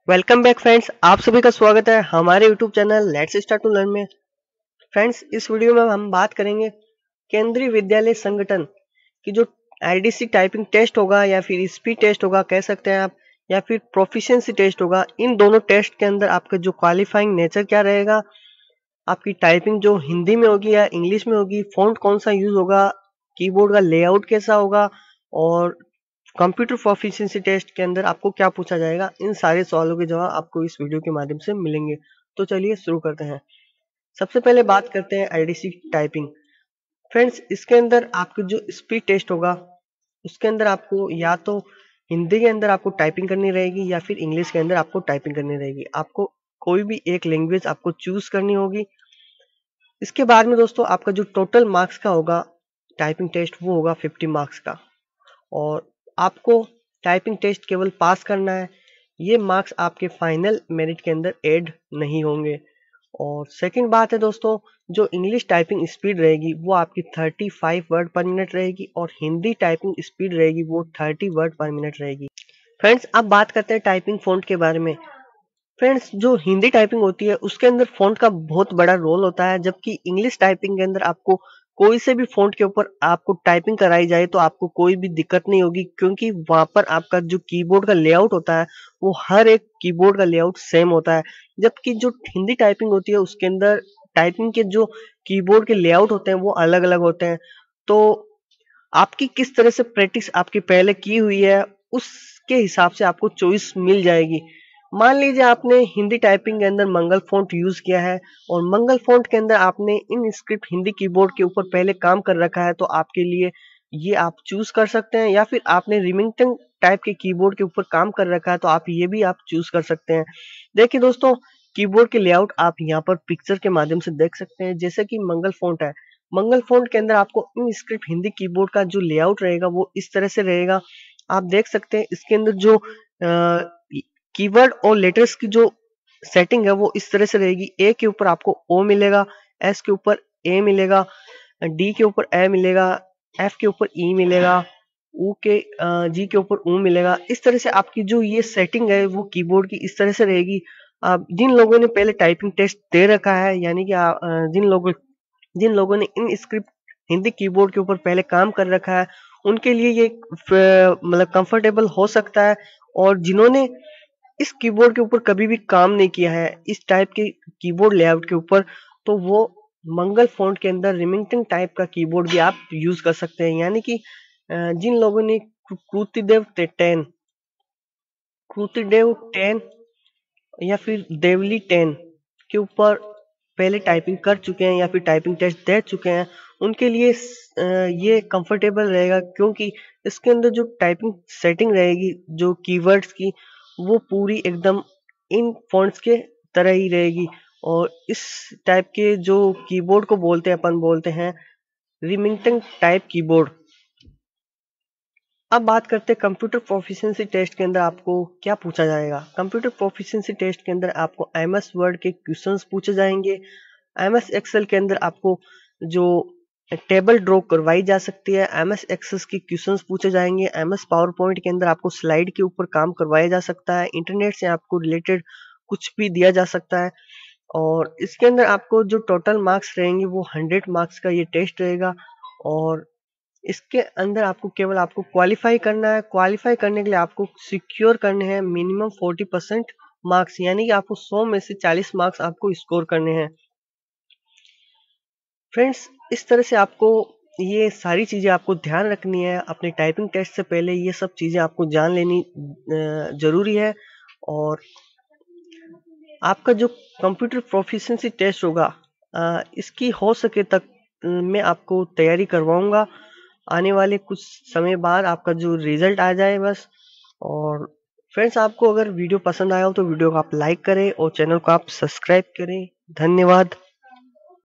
Welcome back friends, आप सभी का स्वागत है हमारे YouTube channel let's start to learn में। फ्रेंड्स, इस वीडियो में हम बात करेंगे केंद्रीय विद्यालय संगठन की जो आईडीसी टाइपिंग टेस्ट होगा या फिर स्पीड टेस्ट होगा कह सकते हैं आप, या फिर प्रोफिशिएंसी टेस्ट होगा। इन दोनों टेस्ट के अंदर आपका जो क्वालिफाइंग नेचर क्या रहेगा, आपकी टाइपिंग जो हिंदी में होगी या इंग्लिश में होगी, फ़ॉन्ट कौन सा यूज होगा, कीबोर्ड का लेआउट कैसा होगा और कंप्यूटर प्रोफिशिएंसी टेस्ट के अंदर आपको क्या पूछा जाएगा, इन सारे सवालों के जवाब आपको इस वीडियो के माध्यम से मिलेंगे। तो चलिए शुरू करते हैं। सबसे पहले बात करते हैं आईडीसी टाइपिंग। फ्रेंड्स, इसके अंदर आपको जो स्पीड टेस्ट होगा उसके अंदर आपको या तो हिंदी के अंदर आपको टाइपिंग करनी रहेगी या फिर इंग्लिश के अंदर आपको टाइपिंग करनी रहेगी। आपको कोई भी एक लैंग्वेज आपको चूज करनी होगी। इसके बाद में दोस्तों आपका जो टोटल मार्क्स का होगा टाइपिंग टेस्ट वो होगा 50 मार्क्स का, और आपको टाइपिंग टेस्ट केवल पास करना है। ये मार्क्स आपके फाइनल मेरिट के अंदर ऐड नहीं होंगे। और सेकंड बात है दोस्तों, जो इंग्लिश टाइपिंग स्पीड रहेगी वो आपकी 35 वर्ड पर मिनट रहेगी और हिंदी टाइपिंग स्पीड रहेगी वो 30 वर्ड पर मिनट रहेगी। फ्रेंड्स, अब बात करते हैं टाइपिंग फ़ॉन्ट के बारे में। फ्रेंड्स, जो हिंदी टाइपिंग होती है उसके अंदर फ़ॉन्ट का बहुत बड़ा रोल होता है, जबकि इंग्लिश टाइपिंग के अंदर आपको कोई से भी फ़ॉन्ट के ऊपर आपको टाइपिंग कराई जाए तो आपको कोई भी दिक्कत नहीं होगी, क्योंकि वहाँ पर आपका जो कीबोर्ड का लेआउट होता है वो हर एक कीबोर्ड का लेआउट सेम होता है। जबकि जो हिंदी टाइपिंग होती है उसके अंदर टाइपिंग के जो कीबोर्ड के लेआउट होते हैं वो अलग-अलग होते हैं। तो आपकी किस तरह से प्रैक्टिस आपकी पहले की हुई है उसके हिसाब से आपको चॉइस मिल जाएगी। मान लीजिए आपने हिंदी टाइपिंग के अंदर मंगल फ़ॉन्ट यूज़ किया है और मंगल फ़ॉन्ट के अंदर आपने इन स्क्रिप्ट हिंदी कीबोर्ड के ऊपर पहले काम कर रखा है, तो आपके लिए ये आप चूज़ कर सकते हैं। या फिर आपने रिमिंगटन टाइप के कीबोर्ड के ऊपर काम कर रखा है तो आप ये भी आप चूज़ कर सकते हैं। देखिए दोस्तों, कीबोर्ड के लेआउट आप यहाँ पर पिक्चर के माध्यम से देख सकते हैं। जैसे कि मंगल फ़ॉन्ट है, मंगल फ़ॉन्ट के अंदर आपको इन स्क्रिप्ट हिंदी कीबोर्ड का जो लेआउट रहेगा वो इस तरह से रहेगा। आप देख सकते हैं इसके अंदर जो कीवर्ड और लेटर्स की जो सेटिंग है वो इस तरह से रहेगी। ए के ऊपर आपको ओ मिलेगा, एस के ऊपर ए मिलेगा, डी के ऊपर ए मिलेगा, एफ के ऊपर ई मिलेगा, ऊ के जी के ऊपर ऊ मिलेगा। इस तरह से आपकी जो ये सेटिंग है वो कीबोर्ड की इस तरह से रहेगी। जिन लोगों ने पहले टाइपिंग टेस्ट दे रखा है, यानी कि जिन लोगों ने इन स्क्रिप्ट हिंदी कीबोर्ड के ऊपर पहले काम कर रखा है उनके लिए ये मतलब कंफर्टेबल हो सकता है। और जिन्होंने इस कीबोर्ड के ऊपर कभी भी काम नहीं किया है इस टाइप के कीबोर्ड लेआउट के ऊपर, तो वो मंगल फ़ॉन्ट के अंदर रिमिंगटन टाइप का कीबोर्ड भी आप यूज़ कर सकते हैं। यानी कि जिन लोगों ने कृतिदेव 10 या फिर देवली 10 के ऊपर पहले टाइपिंग कर चुके हैं या फिर टाइपिंग टेस्ट दे चुके हैं, उनके लिए ये कंफर्टेबल रहेगा, क्योंकि इसके अंदर जो टाइपिंग सेटिंग रहेगी जो कीवर्ड्स की वो पूरी एकदम इन फ़ॉन्ट्स के तरह ही रहेगी। और इस टाइप के जो कीबोर्ड को अपन बोलते हैं रिमिंगटन टाइप कीबोर्ड। अब बात करते हैं कंप्यूटर प्रोफिशिएंसी टेस्ट के अंदर आपको क्या पूछा जाएगा। कंप्यूटर प्रोफिशिएंसी टेस्ट के अंदर आपको एमएस वर्ड के क्वेश्चंस पूछे जाएंगे। एमएस एक्सेल के अंदर आपको जो टेबल ड्रॉ करवाई जा सकती है, एमएस एक्सेस की क्वेश्चंस पूछे जाएंगे। एमएस पावर पॉइंट के अंदर आपको स्लाइड के ऊपर काम करवाया जा सकता है। इंटरनेट से आपको रिलेटेड कुछ भी दिया जा सकता है। और इसके अंदर आपको जो टोटल मार्क्स रहेंगे वो 100 मार्क्स का ये टेस्ट रहेगा। और इसके अंदर आपको क्वालिफाई करना है। क्वालिफाई करने के लिए आपको सिक्योर करने हैं मिनिमम 40% मार्क्स, यानी कि आपको 100 में से 40 मार्क्स आपको स्कोर करने हैं। फ्रेंड्स, इस तरह से आपको ये सारी चीज़ें आपको ध्यान रखनी है। अपने टाइपिंग टेस्ट से पहले ये सब चीज़ें आपको जान लेनी ज़रूरी है। और आपका जो कंप्यूटर प्रोफिशिएंसी टेस्ट होगा इसकी हो सके तक मैं आपको तैयारी करवाऊंगा। आने वाले कुछ समय बाद आपका जो रिजल्ट आ जाए बस। और फ्रेंड्स, आपको अगर वीडियो पसंद आया हो तो वीडियो को आप लाइक करें और चैनल को आप सब्सक्राइब करें। धन्यवाद।